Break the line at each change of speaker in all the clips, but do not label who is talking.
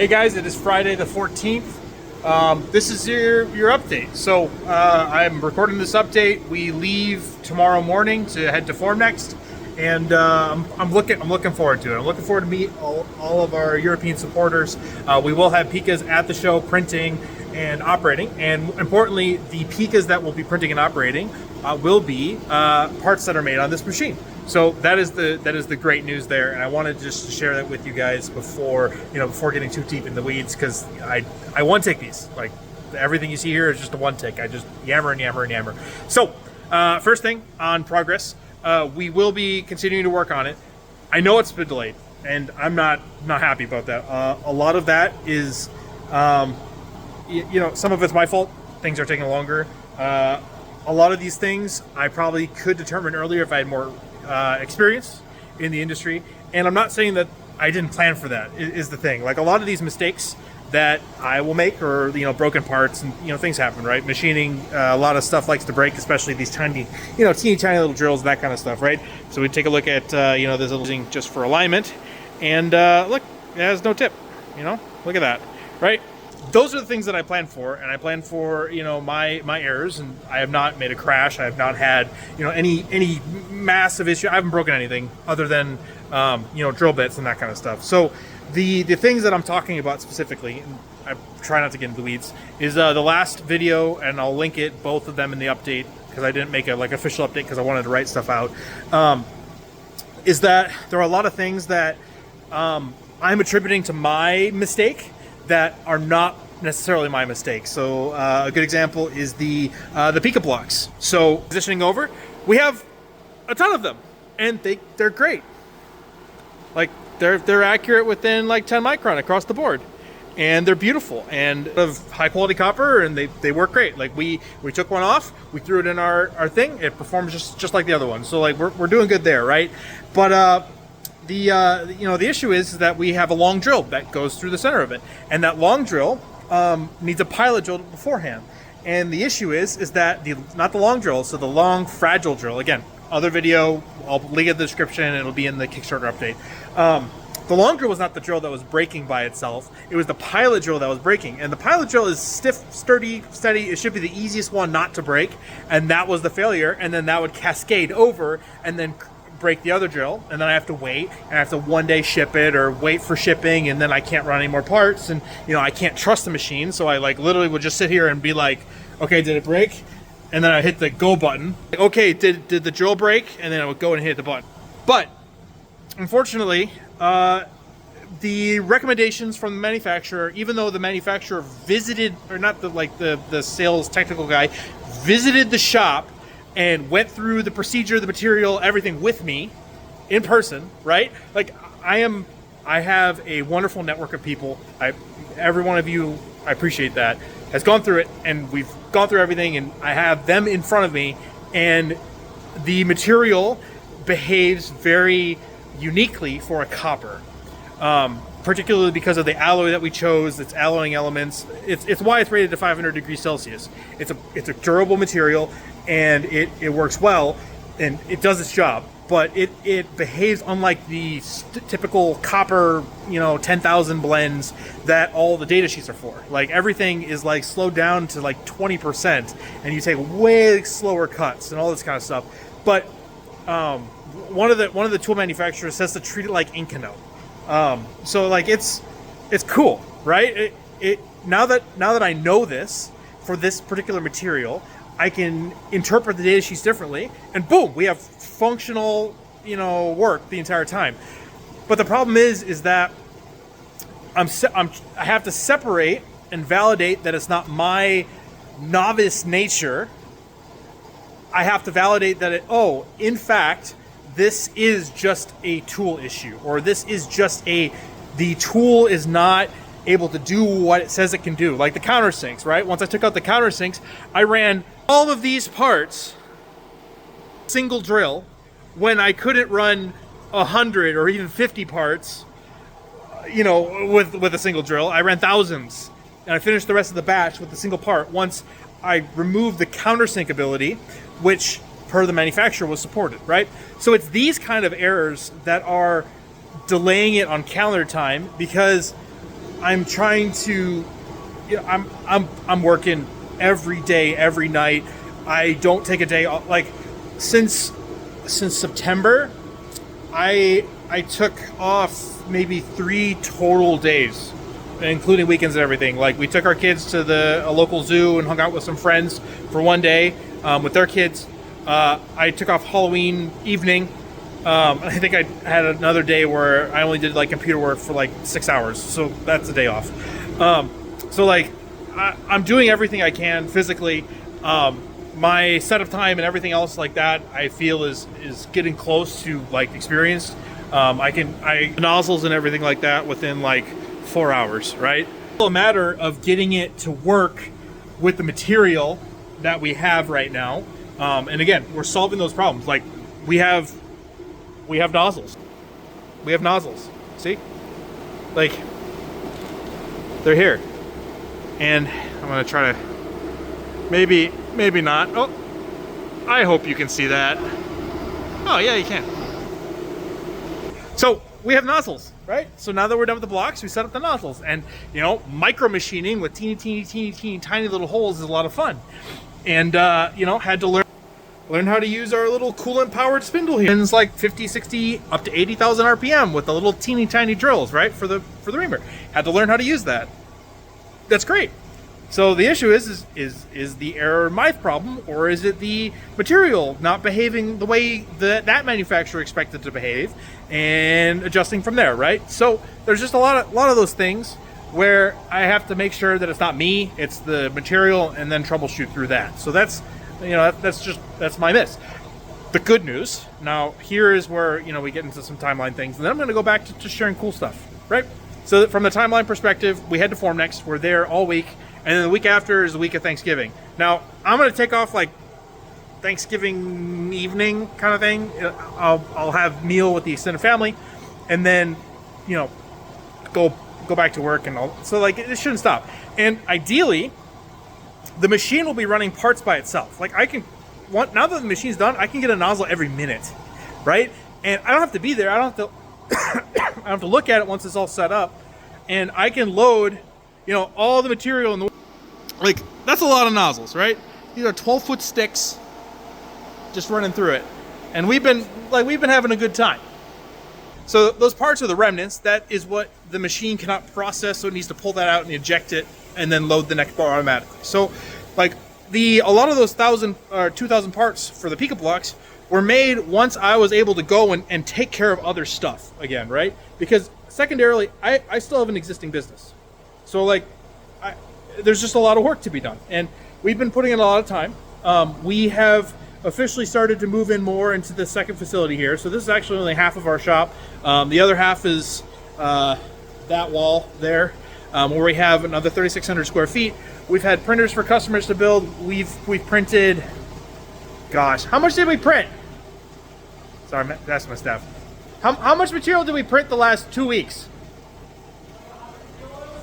Hey guys, it is Friday the 14th. This is your update. So I'm recording this update. We leave tomorrow morning to head to Form Next, and I'm looking forward to it. I'm looking forward to meet all of our European supporters. We will have Pikas at the show printing and operating, and importantly, the Pikas that will be printing and operating will be parts that are made on this machine. So that is the great news there, and I wanted just to share that with you guys before getting too deep in the weeds, because I one take these. Like, everything you see here is just a one take. I just yammer and yammer and yammer. So first thing on progress, we will be continuing to work on it. I know it's been delayed, and I'm not happy about that. A lot of that is some of it's my fault. Things are taking longer. A lot of these things I probably could determine earlier if I had more experience in the industry, and I'm not saying that I didn't plan for that. Is the thing. Like, a lot of these mistakes that I will make, or broken parts, and things happen, right? Machining, a lot of stuff likes to break, especially these tiny tiny little drills, that kind of stuff, right? So we take a look at this little thing just for alignment, and look, it has no tip. Look at that, right? Those are the things that I plan for, and I plan for my errors, and I have not made a crash. I have not had any massive issue. I haven't broken anything other than drill bits and that kind of stuff. So the things that I'm talking about specifically, and I try not to get into the weeds, is the last video, and I'll link it, both of them, in the update, because I didn't make a official update because I wanted to write stuff out. Is that there are a lot of things that I'm attributing to my mistake that are not necessarily my mistake. So a good example is the Pika blocks. So positioning over, we have a ton of them, and they're great. Like, they're accurate within 10 micron across the board, and they're beautiful and of high quality copper, and they work great. Like, we took one off, we threw it in our thing, it performs just like the other one. So we're doing good there, right? But the issue is that we have a long drill that goes through the center of it, and that long drill needs a pilot drill beforehand. And the issue is that not the long drill, so the long fragile drill. Again, other video, I'll link it in the description, and it'll be in the Kickstarter update. The long drill was not the drill that was breaking by itself. It was the pilot drill that was breaking. And the pilot drill is stiff, sturdy, steady. It should be the easiest one not to break, and that was the failure. And then that would cascade over and then break the other drill, and then I have to wait, and I have to one day ship it, or wait for shipping, and then I can't run any more parts, and I can't trust the machine. So I literally would just sit here and be like, okay, did it break? And then I hit the go button. Okay, did the drill break? And then I would go and hit the button. But unfortunately, the recommendations from the manufacturer, even though the manufacturer visited, or not the sales technical guy, visited the shop and went through the procedure, the material, everything with me in person, right? I have a wonderful network of people. Every one of you, I appreciate that, has gone through it, and we've gone through everything, and I have them in front of me, and the material behaves very uniquely for a copper, particularly because of the alloy that we chose. It's alloying elements. It's why it's rated to 500 degrees Celsius. It's a durable material, and it works well, and it does its job, but it behaves unlike the typical copper 10,000 blends that all the data sheets are for. Everything is slowed down to 20%, and you take way slower cuts and all this kind of stuff. But one of the tool manufacturers says to treat it like Inconel. So it's cool, right? Now that I know this for this particular material, I can interpret the data sheets differently, and boom, we have functional, work the entire time. But the problem is that I have to separate and validate that it's not my novice nature. I have to validate that in fact, this is just a tool issue, or this is just the tool is not able to do what it says it can do. Like the countersinks, right? Once I took out the countersinks, I ran all of these parts single drill when I couldn't run 100 or even 50 parts, with a single drill. I ran thousands, and I finished the rest of the batch with a single part once I removed the countersink ability, which per the manufacturer was supported, right? So it's these kind of errors that are delaying it on calendar time, because I'm trying to, I'm working every day, every night. I don't take a day off. Like since September, I took off maybe 3 total days, including weekends and everything. Like we took our kids to a local zoo and hung out with some friends for one day with their kids. I took off Halloween evening. I think I had another day where I only did like computer work for like 6 hours, so that's a day off. So like I'm doing everything I can physically. My setup time and everything else like that, I feel is getting close to like experienced. I nozzles and everything like that within like 4 hours, right? It's a matter of getting it to work with the material that we have right now. And again, we're solving those problems. Like we have nozzles. We have nozzles. See? Like they're here. And I'm gonna try to maybe not. Oh, I hope you can see that. Oh yeah, you can. So we have nozzles, right? So now that we're done with the blocks, we set up the nozzles, and micro machining with teeny tiny little holes is a lot of fun. And had to learn how to use our little coolant powered spindle here. It's like 50, 60, up to 80,000 RPM with the little teeny tiny drills, right? For the reamer. Had to learn how to use that. That's great. So the issue is the error my problem, or is it the material not behaving the way that manufacturer expected to behave, and adjusting from there, right? So there's just a lot of those things where I have to make sure that it's not me, it's the material, and then troubleshoot through that. So that's my miss. The good news, now here is where we get into some timeline things, and then I'm going to go back to just sharing cool stuff, right? So from the timeline perspective, we head to Form Next. We're there all week. And then the week after is the week of Thanksgiving. Now, I'm going to take off like Thanksgiving evening kind of thing. I'll have meal with the extended family, and then, go back to work, and so like it shouldn't stop. And ideally, the machine will be running parts by itself. Like now that the machine's done, I can get a nozzle every minute, right? And I don't have to be there. I don't have to I don't have to look at it once it's all set up, and I can load all the material in the, like, that's a lot of nozzles, right? These are 12-foot sticks just running through it. And we've been having a good time. So those parts are the remnants. That is what the machine cannot process, so it needs to pull that out and eject it and then load the next bar automatically. So like a lot of those 1,000 or 2,000 parts for the Pika blocks were made once I was able to go and take care of other stuff again, right? Because secondarily, I still have an existing business. So like, there's just a lot of work to be done, and we've been putting in a lot of time. We have officially started to move in more into the second facility here. So this is actually only half of our shop. The other half is that wall there, where we have another 3,600 square feet. We've had printers for customers to build. We've printed. Gosh, how much did we print? Sorry, that's my staff. How much material did we print the last 2 weeks?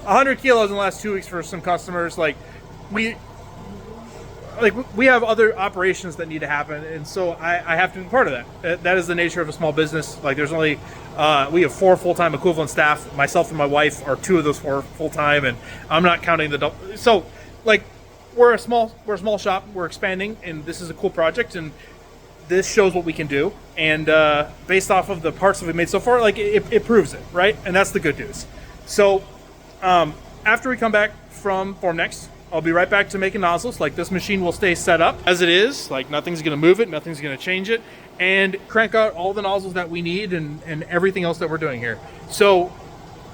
100 kilos in the last 2 weeks for some customers. Like we have other operations that need to happen, and so I have to be part of that. That is the nature of a small business. Like there's only we have 4 full-time equivalent staff. Myself and my wife are 2 of those 4 full-time, and I'm not counting the double. So like we're a small shop. We're expanding, and this is a cool project, and this shows what we can do. And based off of the parts that we've made so far, like it proves it, right? And that's the good news. So after we come back from Form Next, I'll be right back to making nozzles. Like this machine will stay set up as it is. Like nothing's going to move it, nothing's going to change it, and crank out all the nozzles that we need and everything else that we're doing here. So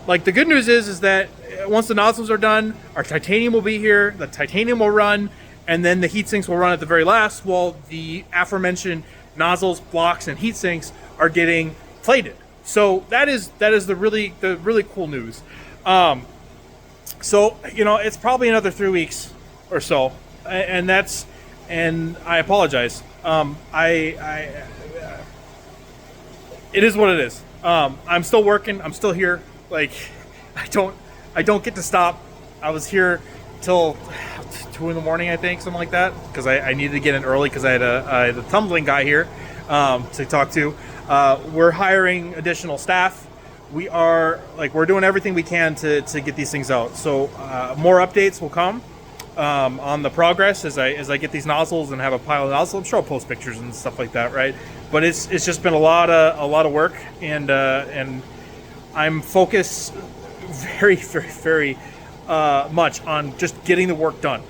like the good news is that once the nozzles are done, our titanium will be here, the titanium will run, and then the heat sinks will run at the very last, while the aforementioned nozzles, blocks, and heat sinks are getting plated. So that is the really cool news. So it's probably another 3 weeks or so, and I apologize. It is what it is. I'm still working. I'm still here. Like I don't get to stop. I was here till 2 in the morning, I think, something like that, because I needed to get in early because I had a tumbling guy here to talk to. We're hiring additional staff. we're doing everything we can to get these things out. So more updates will come on the progress as I get these nozzles and have a pile of nozzles. I'm sure I'll post pictures and stuff like that, right? But it's just been a lot of work, and I'm focused very, very, very much on just getting the work done.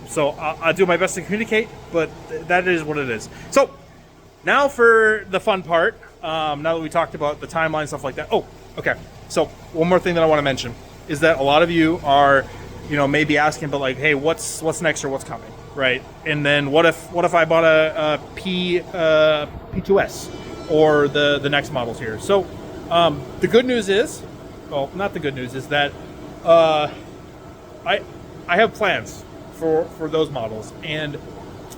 So I'll do my best to communicate, but that is what it is. So now for the fun part. Now that we talked about the timeline, stuff like that. Oh, okay. So one more thing that I want to mention is that a lot of you are, maybe asking, but like, hey, what's next or what's coming, right? And then what if I bought a P2S or the next models here? So the good news is, well, not the good news is that I have plans for those models, and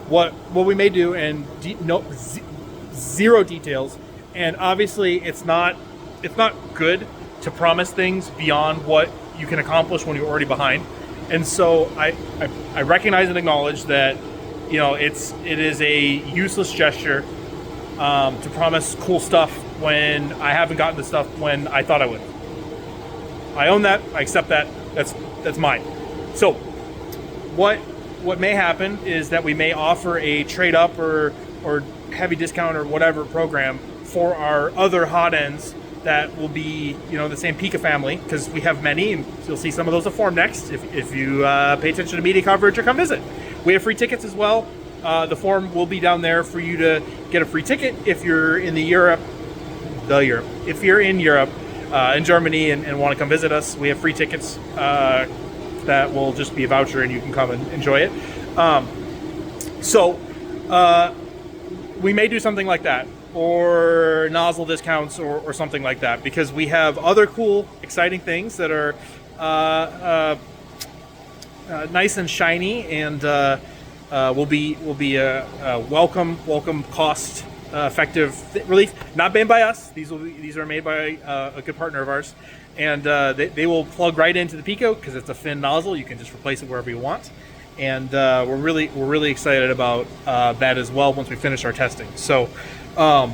what we may do, and zero details. And obviously, it's not good to promise things beyond what you can accomplish when you're already behind. And so I recognize and acknowledge that it is a useless gesture to promise cool stuff when I haven't gotten the stuff when I thought I would. I own that. I accept that. That's mine. So what may happen is that we may offer a trade up or heavy discount or whatever program for our other hot ends that will be, the same Pika family, because we have many, and you'll see some of those at Form Next if you pay attention to media coverage or come visit. We have free tickets as well. The form will be down there for you to get a free ticket if you're in if you're in Europe, in Germany, and want to come visit us. We have free tickets that will just be a voucher, and you can come and enjoy it. So we may do something like that, or nozzle discounts or something like that, because we have other cool, exciting things that are nice and shiny, and will be a welcome cost effective relief. Not made by us. These are made by a good partner of ours, and they will plug right into the Pika because it's a fin nozzle. You can just replace it wherever you want. And we're really excited about that as well once we finish our testing. So, I'm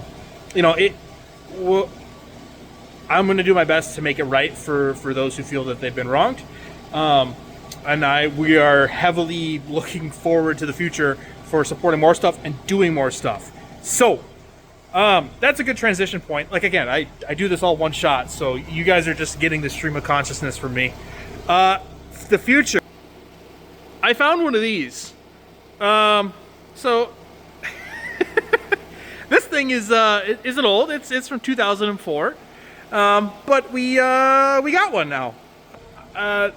going to do my best to make it right for those who feel that they've been wronged. And we are heavily looking forward to the future for supporting more stuff and doing more stuff. So, that's a good transition point. Like, again, I do this all one shot, so you guys are just getting the stream of consciousness from me. The future. I found one of these. So this thing isn't old. It's from 2004. But we got one now.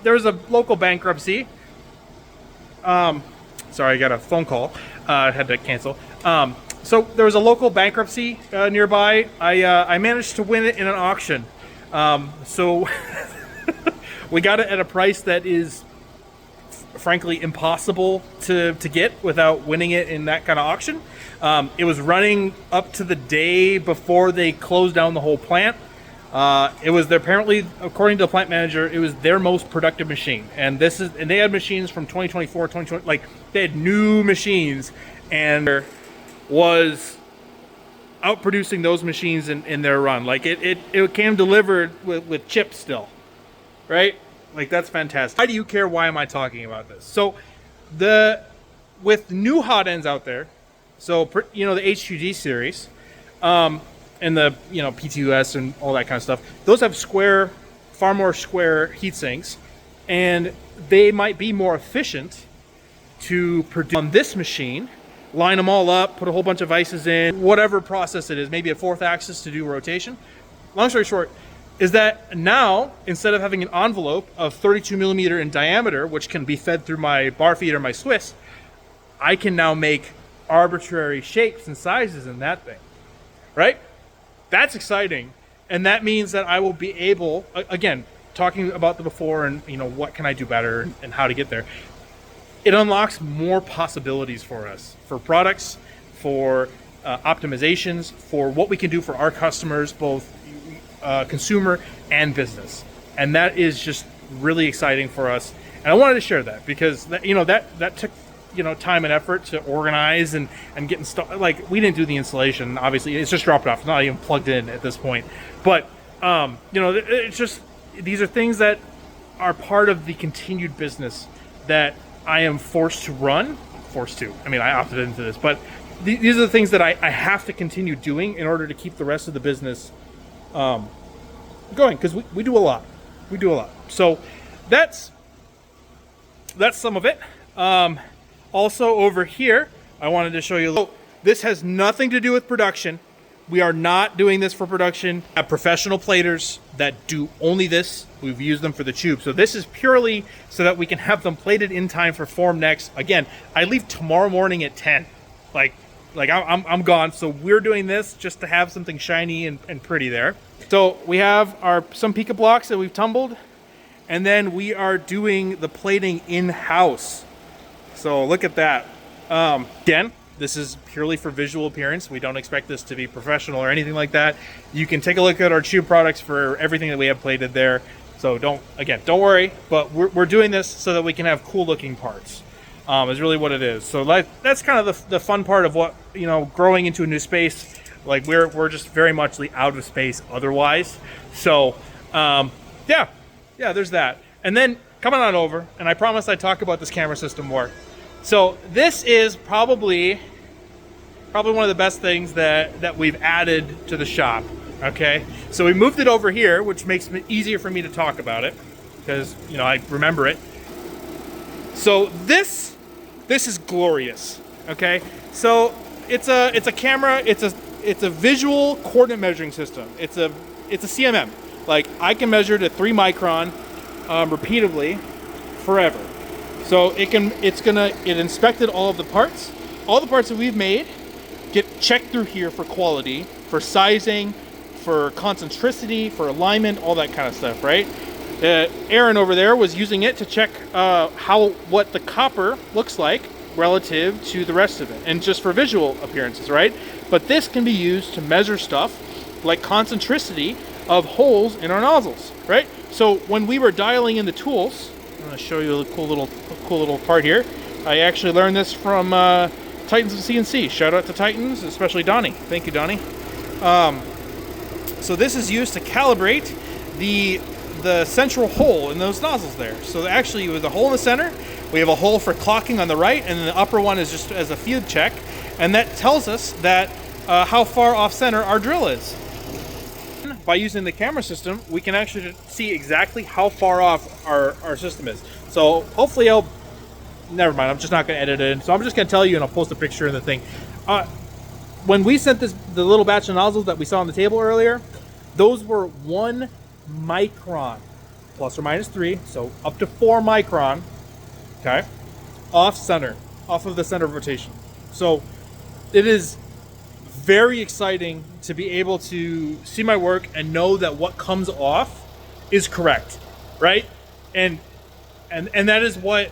There was a local bankruptcy. Sorry, I got a phone call. I had to cancel. So there was a local bankruptcy nearby. I managed to win it in an auction. So we got it at a price that is frankly impossible to get without winning it in that kind of auction. It was running up to the day before they closed down the whole plant. It was apparently, according to the plant manager, it was their most productive machine. And they had machines from 2024, 2020, like they had new machines, and was outproducing those machines in their run. Like it came delivered with chips still, right? Like, that's fantastic. Why do you care? Why am I talking about this? So with new hot ends out there, so the H2G series, and the P2S and all that kind of stuff, those have far more square heat sinks, and they might be more efficient to produce on this machine. Line them all up, put a whole bunch of vices in, whatever process it is, maybe a fourth axis to do rotation. Long story short, is that now, instead of having an envelope of 32 millimeter in diameter, which can be fed through my bar feed or my Swiss, I can now make arbitrary shapes and sizes in that thing, right? That's exciting. And that means that I will be able, again, talking about the before and, what can I do better and how to get there. It unlocks more possibilities for us, for products, for optimizations, for what we can do for our customers, both consumer and business. And that is just really exciting for us. And I wanted to share that because that took time and effort to organize and get installed. Like, we didn't do the installation, obviously. It's just dropped off. It's not even plugged in at this point. But You know, it's just, these are things that are part of the continued business that I am forced to run. Forced to. I mean, I opted into this, but these are the things that I have to continue doing in order to keep the rest of the business going, because we do a lot. We do a lot. So that's some of it. Also over here, I wanted to show you. This has nothing to do with production. We are not doing this for production. I have professional platers that do only this. We've used them for the tube. So this is purely so that we can have them plated in time for form next. Again, I leave tomorrow morning at 10. Like I'm gone. So we're doing this just to have something shiny and pretty there. So we have some Pika blocks that we've tumbled, and then we are doing the plating in-house. So look at that. Again, this is purely for visual appearance. We don't expect this to be professional or anything like that. You can take a look at our tube products for everything that we have plated there. So don't worry, but we're doing this so that we can have cool looking parts. Is really what it is. So that's kind of the fun part of what, you know, growing into a new space. Like we're just very much out of space otherwise. So yeah, there's that. And then coming on over, and I promised I'd talk about this camera system more. So this is probably one of the best things that we've added to the shop. Okay, so we moved it over here, which makes it easier for me to talk about it because, you know, I remember it. So this is glorious. Okay, so it's a camera. It's a visual coordinate measuring system. It's a CMM. Like, I can measure to 3 micron repeatedly forever. So it inspected all of the parts. All the parts that we've made get checked through here for quality, for sizing, for concentricity, for alignment, all that kind of stuff, right? Aaron over there was using it to check what the copper looks like relative to the rest of it, and just for visual appearances, right? But this can be used to measure stuff like concentricity of holes in our nozzles, right? So when we were dialing in the tools, I'm going to show you a cool little part here. I actually learned this from Titans of CNC. Shout out to Titans, especially Donnie. Thank you, Donnie. So this is used to calibrate the central hole in those nozzles there. So actually, with a hole in the center, we have a hole for clocking on the right, and then the upper one is just as a feed check, and that tells us that how far off center our drill is. By using the camera system, we can actually see exactly how far off our system is. So hopefully never mind, I'm just not going to edit it in. So I'm just going to tell you, and I'll post a picture of the thing. When we sent the little batch of nozzles that we saw on the table earlier, those were 1 micron, plus or minus 3, so up to 4 micron, okay, off of the center of rotation. So it is very exciting to be able to see my work and know that what comes off is correct, right? And that is what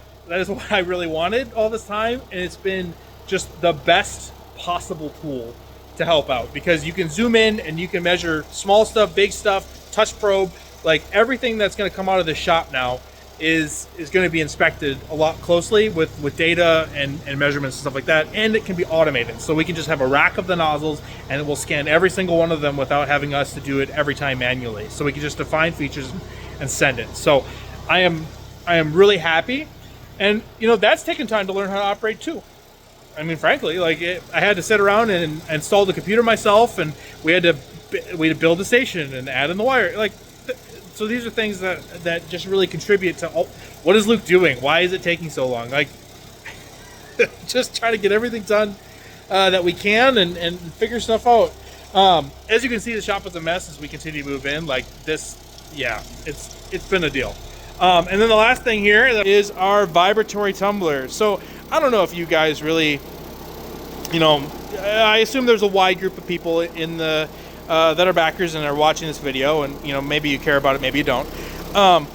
I really wanted all this time, and it's been just the best possible tool to help out, because you can zoom in and you can measure small stuff, big stuff, touch probe, like everything that's going to come out of the shop now is going to be inspected a lot closely with data and measurements and stuff like that, and it can be automated. So we can just have a rack of the nozzles and it will scan every single one of them without having us to do it every time manually. So we can just define features and send it. So I am really happy, and you know, that's taken time to learn how to operate too. I mean, frankly, like I had to sit around and install the computer myself, and we had to build the station and add in the wire. Like, so these are things that just really contribute to what is Luke doing? Why is it taking so long? Like, just try to get everything done that we can and figure stuff out. As you can see, the shop is a mess as we continue to move in. Like this, yeah, it's been a deal. And then the last thing here is our vibratory tumbler. So I don't know if you guys really, you know, I assume there's a wide group of people in the that are backers and are watching this video, and you know, maybe you care about it, maybe you don't.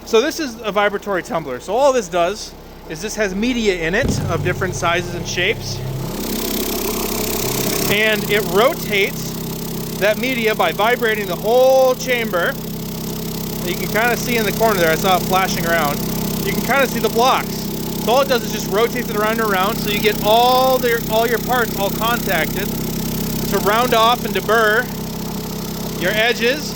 So this is a vibratory tumbler. So all this does is this has media in it of different sizes and shapes, and it rotates that media by vibrating the whole chamber. You can kind of see in the corner there, I saw it flashing around. You can kind of see the blocks. So all it does is just rotates it around and around, so you get all your parts all contacted to round off and deburr your edges,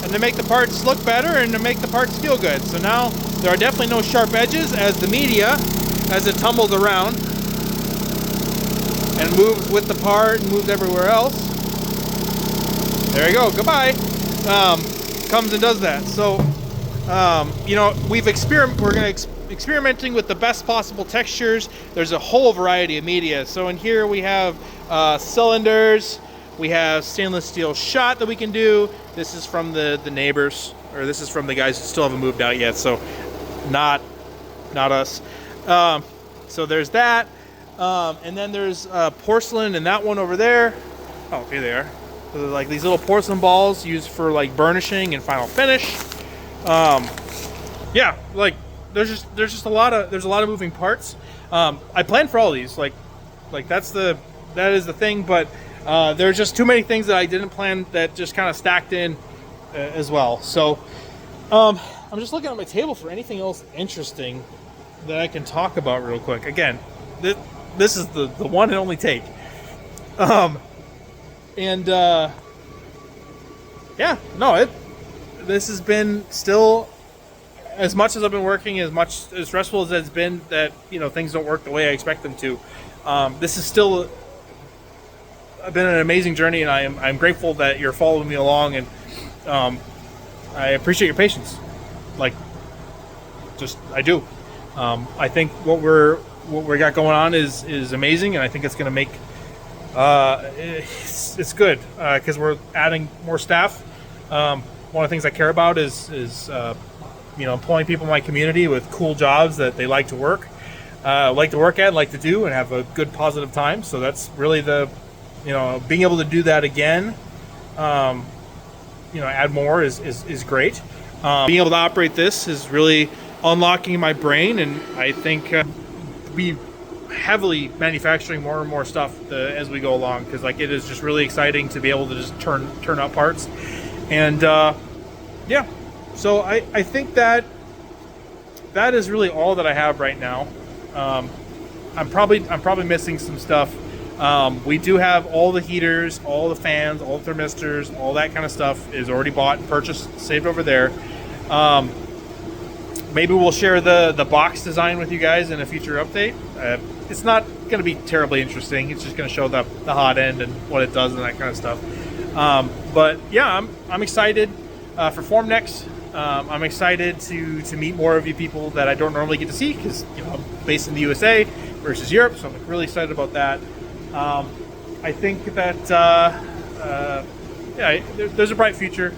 and to make the parts look better and to make the parts feel good. So now there are definitely no sharp edges as the media, as it tumbles around and moves with the part and moves everywhere else. There you go, goodbye. Comes and does that. So, you know, we're experimenting with the best possible textures. There's a whole variety of media. So in here we have cylinders, we have stainless steel shot that we can do. This is from the neighbors, or this is from the guys who still haven't moved out yet, so not us. So there's that. And then there's porcelain and that one over there. Oh, here they are. So they're like these little porcelain balls used for like burnishing and final finish. Yeah, like there's a lot of moving parts. I planned for all these, like that is the thing, but there's just too many things that I didn't plan that just kind of stacked in as well. So I'm just looking at my table for anything else interesting that I can talk about real quick. Again, this is the one and only take. Yeah, no, this has been still, as much as I've been working, as stressful as it's been that, you know, things don't work the way I expect them to. This is still been an amazing journey, and I'm grateful that you're following me along, and I appreciate your patience. Like, just I do. I think what we got going on is amazing, and I think it's going to make it's good because we're adding more staff. One of the things I care about is you know, employing people in my community with cool jobs that they like to work at, like to do, and have a good positive time. So that's really you know, being able to do that again, you know, add more is great. Being able to operate this is really unlocking my brain, and I think we heavily manufacturing more and more stuff as we go along, because like it is just really exciting to be able to just turn out parts. And yeah, so I think that is really all that I have right now. I'm probably missing some stuff. We do have all the heaters, all the fans, all the thermistors, all that kind of stuff is already bought and purchased, saved over there. Maybe we'll share the box design with you guys in a future update. It's not going to be terribly interesting. It's just going to show the hot end and what it does and that kind of stuff. But yeah, I'm excited for Form Next. I'm excited to meet more of you people that I don't normally get to see, because, you know, I'm based in the USA versus Europe, so I'm really excited about that. I think that yeah, there's a bright future.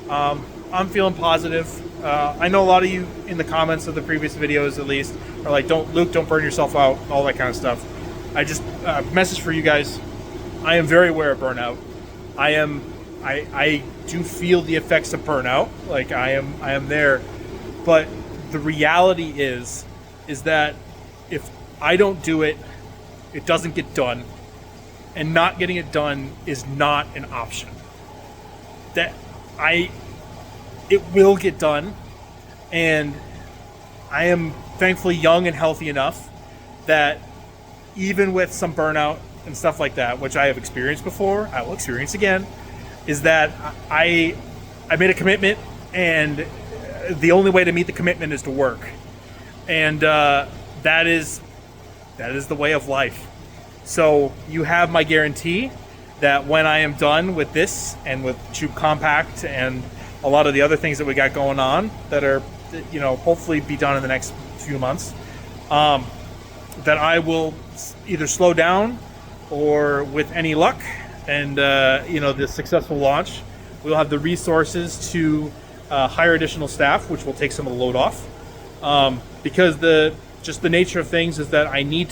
I'm feeling positive. I know a lot of you in the comments of the previous videos, at least, are like, Luke, don't burn yourself out, all that kind of stuff. I just message for you guys. I am very aware of burnout. I do feel the effects of burnout. Like I am there, but the reality is that if I don't do it, it doesn't get done, and not getting it done is not an option. It will get done, and I am thankfully young and healthy enough that even with some burnout and stuff like that, which I have experienced before, I will experience again, is that I made a commitment, and the only way to meet the commitment is to work, and that is the way of life. So you have my guarantee that when I am done with this and with Tube Compact and a lot of the other things that we got going on that are, you know, hopefully be done in the next few months, that I will either slow down, or with any luck and you know, the successful launch, we'll have the resources to hire additional staff, which will take some of the load off, because just the nature of things is that I need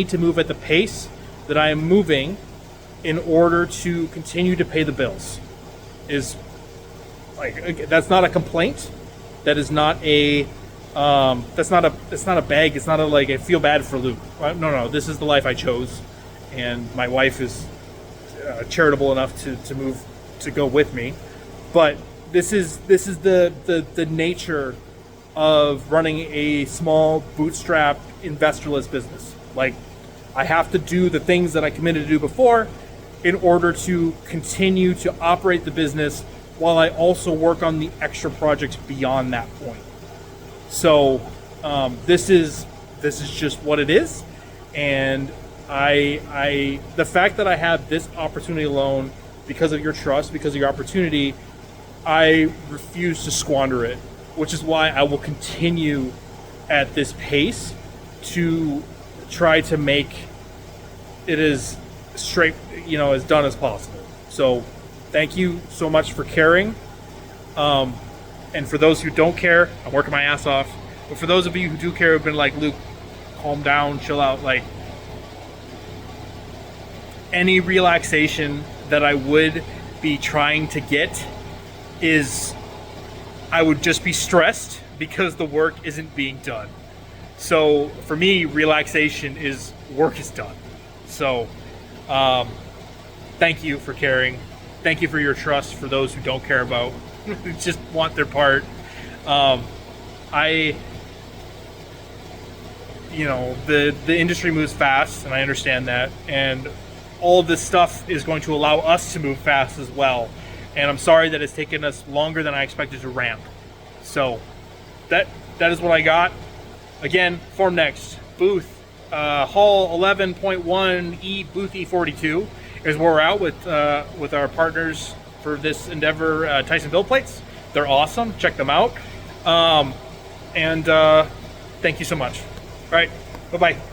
to move at the pace that I am moving in order to continue to pay the bills. Is like, that's not a complaint. That is not a that's not a bag. It's not a like I feel bad for Luke. No, this is the life I chose, and my wife is charitable enough to move to go with me. But this is the nature of running a small bootstrap investorless business. Like, I have to do the things that I committed to do before in order to continue to operate the business while I also work on the extra projects beyond that point. So this is just what it is, and the fact that I have this opportunity alone because of your trust, because of your opportunity, I refuse to squander it, which is why I will continue at this pace to try to make it as straight, as done as possible. So thank you so much for caring. And for those who don't care, I'm working my ass off. But for those of you who do care, have been like, Luke, calm down, chill out. Like, any relaxation that I would be trying to get is, I would just be stressed because the work isn't being done. So for me, relaxation is work is done. So thank you for caring. Thank you for your trust for those who don't care about, who just want their part. The industry moves fast, and I understand that. And all of this stuff is going to allow us to move fast as well. And I'm sorry that it's taken us longer than I expected to ramp. So that is what I got. Again, Form Next, booth, Hall 11.1 booth E42 is where we're out with our partners for this endeavor, Tyson Build Plates. They're awesome. Check them out. And thank you so much. All right. Bye-bye.